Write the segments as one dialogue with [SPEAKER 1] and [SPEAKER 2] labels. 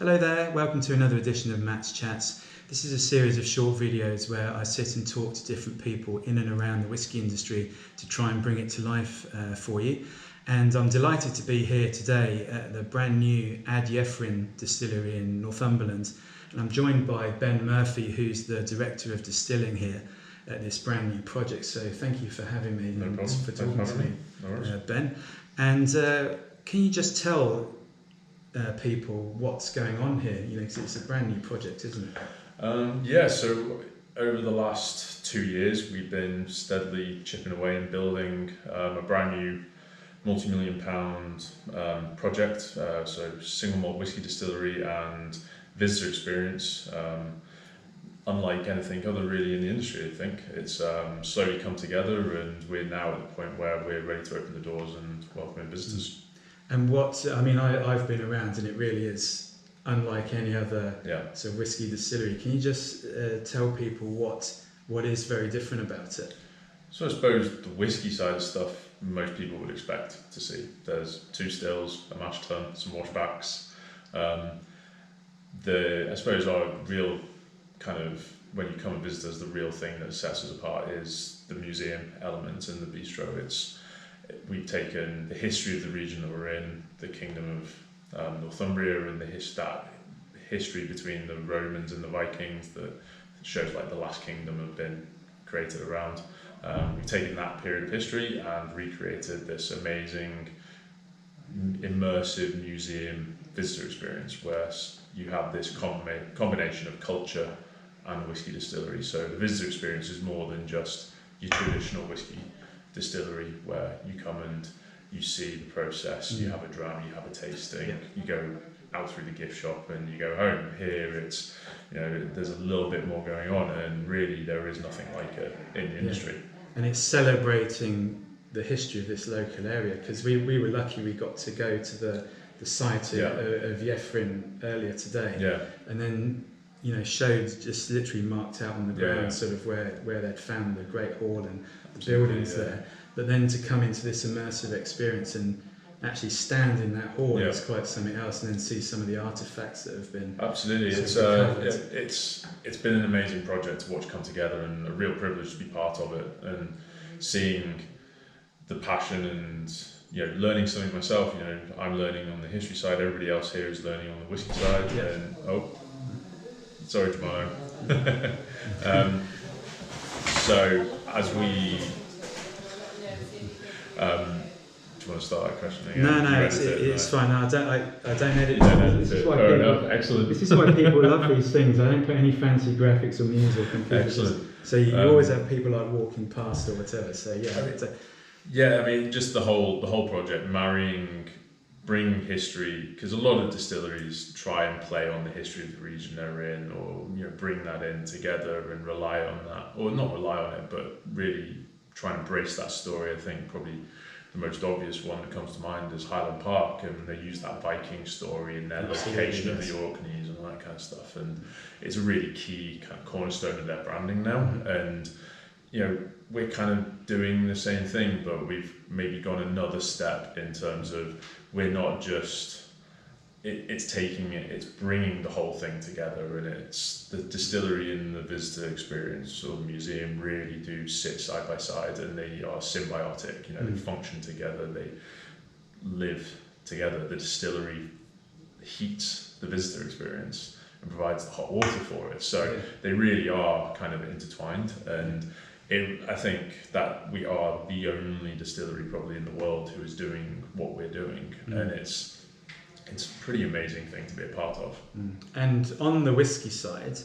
[SPEAKER 1] Hello there, welcome to another edition of Matt's Chats. This is a series of short videos where I sit and talk to different people in and around the whisky industry to try and bring it to life for you. And I'm delighted to be here today at the brand new Ad Gefrin Distillery in Northumberland. And I'm joined by Ben Murphy, who's the Director of Distilling here at this brand new project. So thank you for having me and for talking to me, Ben. And can you just tell people what's going on here? You know, because it's a brand new project, isn't it?
[SPEAKER 2] So over the last 2 years, we've been steadily chipping away and building a brand new multi-million-pound project. So single malt whiskey distillery and visitor experience. Unlike anything other really in the industry, I think it's slowly come together, and we're now at the point where we're ready to open the doors and welcome in visitors.
[SPEAKER 1] And I've been around, and it really is unlike any other sort of whiskey distillery. Can you just tell people what is very different about it?
[SPEAKER 2] So I suppose the whiskey side of stuff most people would expect to see. There's 2 stills, a mash tun, some washbacks. I suppose our real kind of, when you come and visit us, the real thing that sets us apart is the museum element and the bistro. We've taken the history of the region that we're in, the kingdom of Northumbria, and that history between the Romans and the Vikings that shows like the last kingdom have been created around. We've taken that period of history and recreated this amazing immersive museum visitor experience where you have this combination of culture and whiskey distillery. So the visitor experience is more than just your traditional whiskey distillery where you come and you see the process, you have a dram, you have a tasting, you go out through the gift shop and you go home. Here it's, there's a little bit more going on, and really there is nothing like it in the industry.
[SPEAKER 1] And it's celebrating the history of this local area, because we were lucky we got to go to the site of Gefrin earlier today, and then showed just literally marked out on the ground sort of where they'd found the Great Hall and the buildings there. But then to come into this immersive experience and actually stand in that hall is quite something else, and then see some of the artifacts that have been
[SPEAKER 2] it's been an amazing project to watch come together, and a real privilege to be part of it, and seeing the passion and learning something myself. I'm learning on the history side, everybody else here is learning on the whiskey side. And sorry, Jamano. So as we do you want to start that question again?
[SPEAKER 1] No, it's fine. I don't edit.
[SPEAKER 2] This
[SPEAKER 1] is why people love these things. I don't put any fancy graphics or music on people.
[SPEAKER 2] Excellent.
[SPEAKER 1] So you always have people like walking past or whatever. So
[SPEAKER 2] just the whole project, bring history, because a lot of distilleries try and play on the history of the region they're in, or bring that in together and rely on that, or not rely on it, but really try and embrace that story. I think probably the most obvious one that comes to mind is Highland Park, and they use that Viking story in their location of the Orkneys and all that kind of stuff, and it's a really key kind of cornerstone of their branding now. And we're kind of doing the same thing, but we've maybe gone another step in terms of we're not just it's bringing the whole thing together, and it's the distillery and the visitor experience or the museum really do sit side by side, and they are symbiotic. They function together, they live together. The distillery heats the visitor experience and provides the hot water for it, so they really are kind of intertwined. And I think that we are the only distillery probably in the world who is doing what we're doing, and it's a pretty amazing thing to be a part of.
[SPEAKER 1] And on the whiskey side,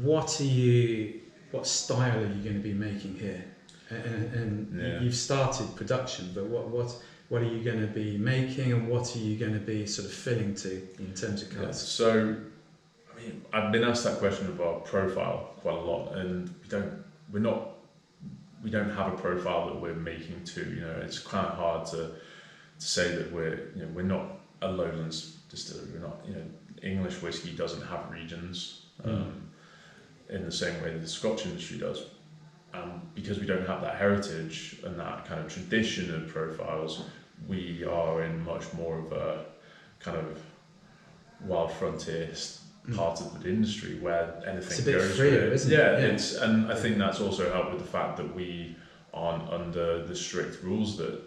[SPEAKER 1] what style are you going to be making here? And you've started production, but what are you going to be making, and what are you going to be sort of filling to in terms of colours?
[SPEAKER 2] So, I've been asked that question of our profile quite a lot, and we don't have a profile that we're making to. It's kind of hard to say that we're not a lowlands distillery. We're not, English whiskey doesn't have regions in the same way that the Scotch industry does. Because we don't have that heritage and that kind of tradition of profiles, we are in much more of a kind of wild frontier part of the industry where anything
[SPEAKER 1] it's a bit
[SPEAKER 2] goes.
[SPEAKER 1] freer, isn't it?
[SPEAKER 2] Yeah, and I think that's also helped with the fact that we aren't under the strict rules that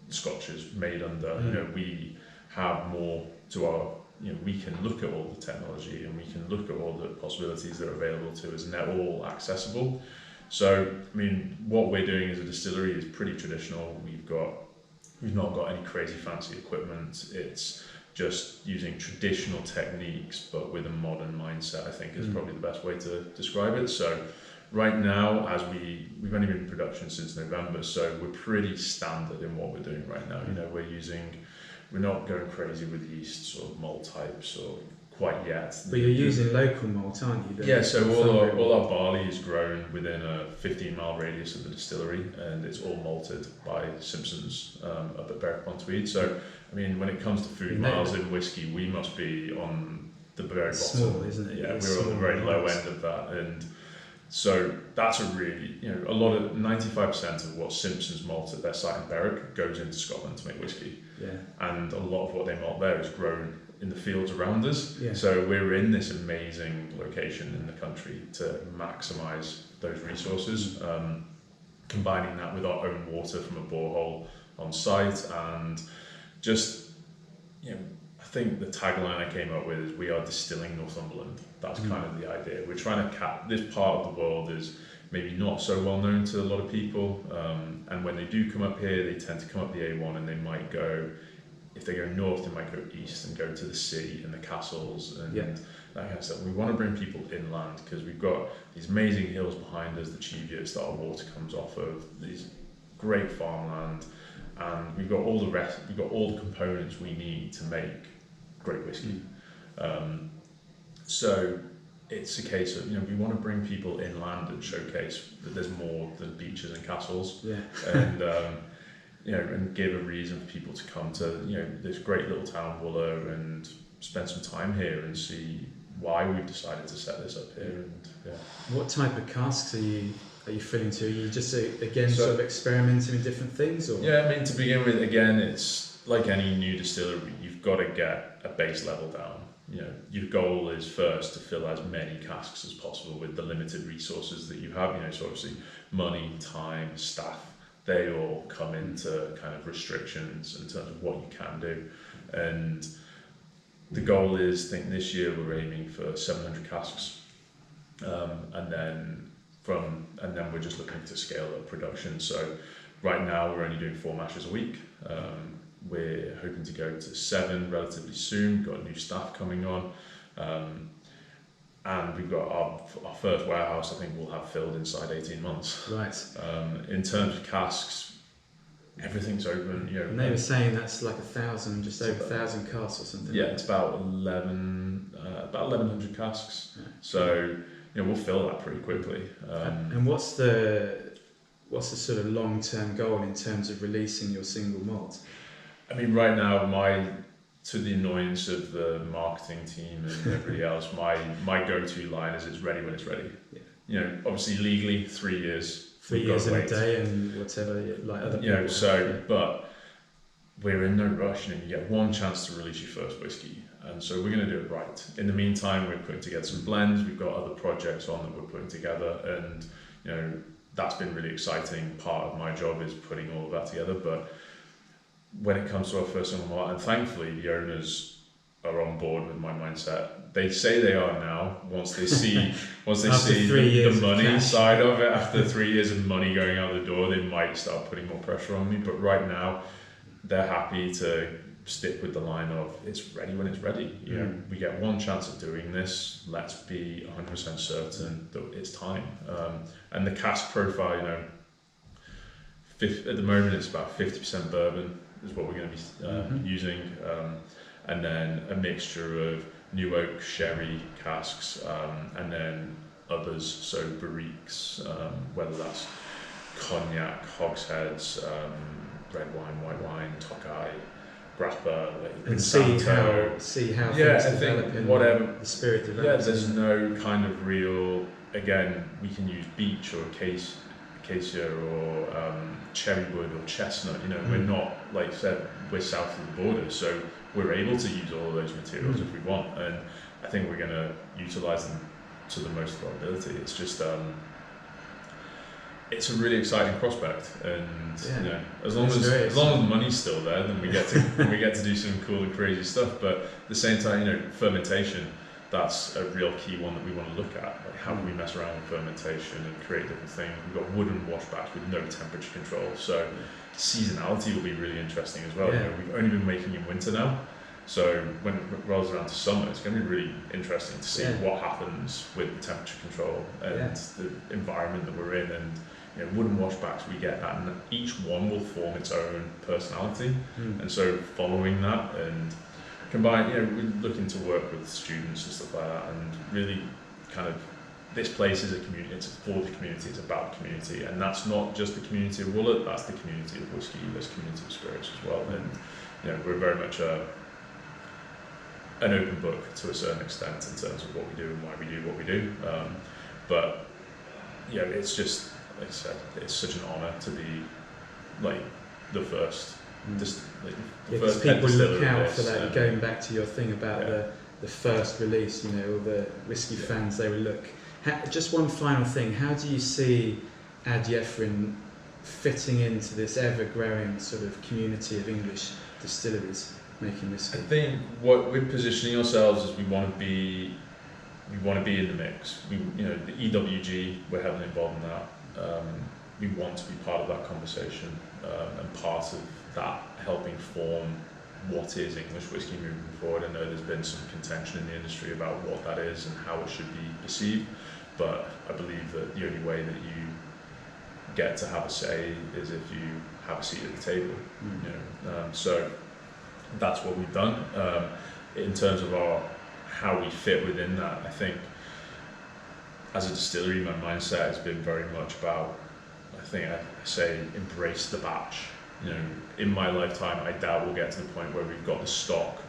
[SPEAKER 2] Scotch is made under. You know, we have more to our, you know, we can look at all the technology and we can look at all the possibilities that are available to us, and they're all accessible. So, I mean, what we're doing as a distillery is pretty traditional. We've not got any crazy fancy equipment. It's just using traditional techniques, but with a modern mindset, I think is probably the best way to describe it. So right now, as we've only been in production since November, so we're pretty standard in what we're doing right now. You know, we're not going crazy with yeasts or malt types or quite yet.
[SPEAKER 1] But you're using local malt, aren't you?
[SPEAKER 2] Yeah, so all our barley is grown within a 15-mile radius of the distillery, and it's all malted by Simpsons up at Berwick-upon-Tweed. So, I mean, when it comes to food miles in whiskey, we must be on the very bottom.
[SPEAKER 1] Small, isn't it?
[SPEAKER 2] Yeah, we're on the very low end of that, and so that's a really, you know, a lot of 95% of what Simpsons malts at their site in Berwick goes into Scotland to make whiskey.
[SPEAKER 1] Yeah.
[SPEAKER 2] And a lot of what they malt there is grown in the fields around us.
[SPEAKER 1] Yeah.
[SPEAKER 2] So we're in this amazing location in the country to maximise those resources, combining that with our own water from a borehole on site, and just, you know, I think the tagline I came up with is "We are distilling Northumberland." That's kind of the idea. We're trying to this part of the world is maybe not so well known to a lot of people, and when they do come up here, they tend to come up the A1, and they might go, if they go north, they might go east and go to the sea and the castles and that kind of stuff. We want to bring people inland because we've got these amazing hills behind us, the Cheviots that our water comes off of, these great farmland, and we've got all the components we need to make great whiskey. So it's a case of, you know, we want to bring people inland and showcase that there's more than beaches and castles, and you know, and give a reason for people to come to, you know, this great little town, Wooler, and spend some time here and see why we've decided to set this up here. And
[SPEAKER 1] what type of casks are you filling to? Are you just sort of experimenting with different things, or?
[SPEAKER 2] Yeah, I mean, to begin with, again, it's like any new distillery, you've got to get a base level down. You know, your goal is first to fill as many casks as possible with the limited resources that you have. You know, so obviously money, time, staff, they all come into kind of restrictions in terms of what you can do. And the goal is, I think this year we're aiming for 700 casks, and then we're just looking to scale up production. So right now we're only doing 4 mashes a week. We're hoping to go to 7 relatively soon. Got new staff coming on, and we've got our first warehouse, I think we'll have filled inside 18 months.
[SPEAKER 1] Right.
[SPEAKER 2] In terms of casks, everything's open. You know,
[SPEAKER 1] and they were saying that's like 1,000, just over 1,000 casks or something.
[SPEAKER 2] Yeah, it's about 1,100 casks. Yeah. So, you know, we'll fill that pretty quickly.
[SPEAKER 1] And what's the sort of long-term goal in terms of releasing your single malt?
[SPEAKER 2] I mean, right now, to the annoyance of the marketing team and everybody else, my go-to line is "It's ready when it's ready." Yeah. You know, obviously legally 3 years.
[SPEAKER 1] 3 years in a day and whatever, like other people.
[SPEAKER 2] You know, so but we're in no rush. You know, you get one chance to release your first whiskey, and so we're going to do it right. In the meantime, we're putting together some blends. We've got other projects on that we're putting together, and you know, that's been really exciting. Part of my job is putting all of that together, but when it comes to our first single malt, and thankfully the owners are on board with my mindset. They say they are now. Once they see the money side of it, after 3 years of money going out the door, they might start putting more pressure on me. But right now, they're happy to stick with the line of "It's ready when it's ready." You know, we get one chance of doing this. Let's be 100% certain that it's time. And the cask profile, you know, at the moment it's about 50% bourbon is what we're going to be using, and then a mixture of new oak, sherry casks, and then others, so barriques, whether that's cognac, hogsheads, red wine, white wine, Tokai, grappa,
[SPEAKER 1] and see how things develop in
[SPEAKER 2] whatever
[SPEAKER 1] the spirit develops.
[SPEAKER 2] Yeah, there's no kind of real. Again, we can use beach or acacia or cherry wood or chestnut. You know, we're not, like I said, we're south of the border, so we're able to use all of those materials if we want, and I think we're going to utilize them to the most of our ability. It's just it's a really exciting prospect, and you know, as long as the money's still there, then we get to do some cool and crazy stuff. But at the same time, you know, fermentation, that's a real key one that we want to look at. Like, how can we mess around with fermentation and create different things? We've got wooden washbacks with no temperature control, so seasonality will be really interesting as well. You know, we've only been making in winter now, so when it rolls around to summer, it's going to be really interesting to see what happens with the temperature control and the environment that we're in. And you know, wooden washbacks, we get that, and each one will form its own personality. And so following that and combine, you know, we're looking to work with students and stuff like that, and really kind of, this place is a community, it's for the community, it's about the community, and that's not just the community of Woollett, that's the community of whiskey, there's community of spirits as well. And you know, we're very much an open book to a certain extent in terms of what we do and why we do what we do. But yeah, it's just, like I said, it's such an honour to be like the first.
[SPEAKER 1] Because people look out for that. Going back to your thing about the first release, you know, all the whiskey fans, they will look. Just one final thing: how do you see Ad Gefrin fitting into this ever-growing sort of community of English distilleries making whiskey?
[SPEAKER 2] I think what we're positioning ourselves is we want to be in the mix. You know, the EWG, we're heavily involved in that. We want to be part of that conversation and part of that helping form what is English whiskey moving forward. I know there's been some contention in the industry about what that is and how it should be perceived, but I believe that the only way that you get to have a say is if you have a seat at the table. You know, so that's what we've done. In terms of how we fit within that, I think as a distillery, my mindset has been very much about, I say, embrace the batch. You know, in my lifetime, I doubt we'll get to the point where we've got the stock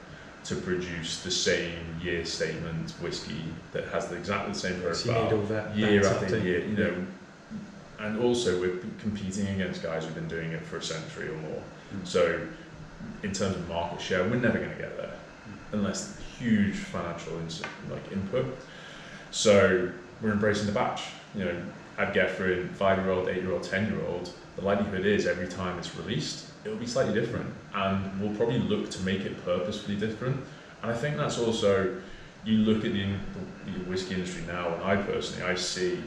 [SPEAKER 2] to produce the same year statement whiskey that has exactly the same profile year after year. You know, and also we're competing against guys who've been doing it for a century or more. So, in terms of market share, we're never going to get there unless huge financial input. So we're embracing the batch. You know, Ad Gefrin, 5-year-old, 8-year-old, 10-year-old, the likelihood is every time it's released, it will be slightly different, and we'll probably look to make it purposefully different. And I think that's also, you look at the whiskey industry now, and I see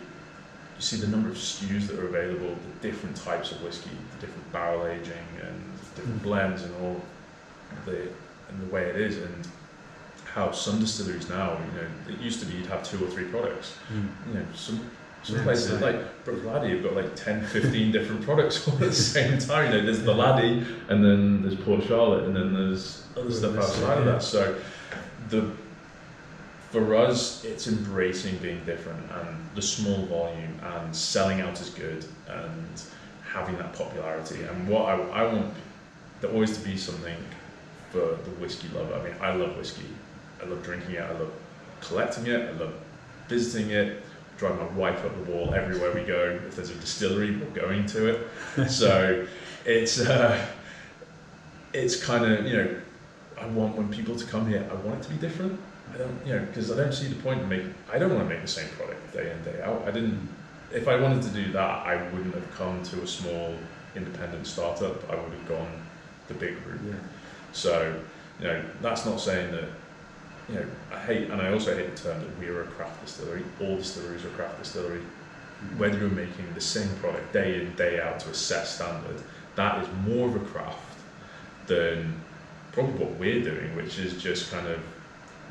[SPEAKER 2] the number of SKUs that are available, the different types of whiskey, the different barrel aging and different blends and all the way it is, and how some distilleries now, you know, it used to be you'd have 2 or 3 products. You know, some places like Brook Laddie have got like 10, 15 different products all at the same time. You know, there's the Laddie, and then there's Port Charlotte, and then there's other stuff outside of that. So for us, it's embracing being different, and the small volume, and selling out is good, and having that popularity. And what I want there always to be something for the whiskey lover. I mean, I love whiskey. I love drinking it. I love collecting it. I love visiting it. Drive my wife up the wall everywhere we go. If there's a distillery, we're going to it. So it's kind of, you know, I want, when people to come here, I want it to be different. I don't, you know, because I don't see the point in I don't want to make the same product day in, day out. If I wanted to do that, I wouldn't have come to a small independent startup. I would have gone the big route. Yeah. So, you know, that's not saying that, you know, I also hate the term that we are a craft distillery. All distilleries are a craft distillery. Whether you're making the same product day in, day out to a set standard, that is more of a craft than probably what we're doing, which is just kind of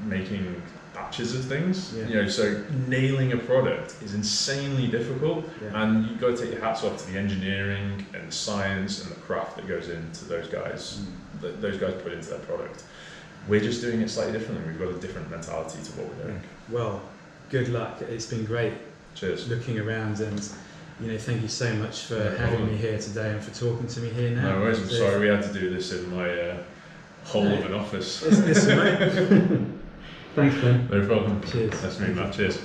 [SPEAKER 2] making batches of things. Yeah. You know, so nailing a product is insanely difficult, and you've got to take your hats off to the engineering and the science and the craft that goes into those guys. That those guys put into their product. We're just doing it slightly differently. We've got a different mentality to what we're doing.
[SPEAKER 1] Well, good luck. It's been great.
[SPEAKER 2] Cheers.
[SPEAKER 1] Looking around, and you know, thank you so much for having me here today and for talking to me here now.
[SPEAKER 2] No worries. I'm sorry we had to do this in my hole of an office.
[SPEAKER 1] It's all right. Thanks, Ben.
[SPEAKER 2] No problem.
[SPEAKER 1] Cheers.
[SPEAKER 2] Nice to meet you, Matt. Cheers.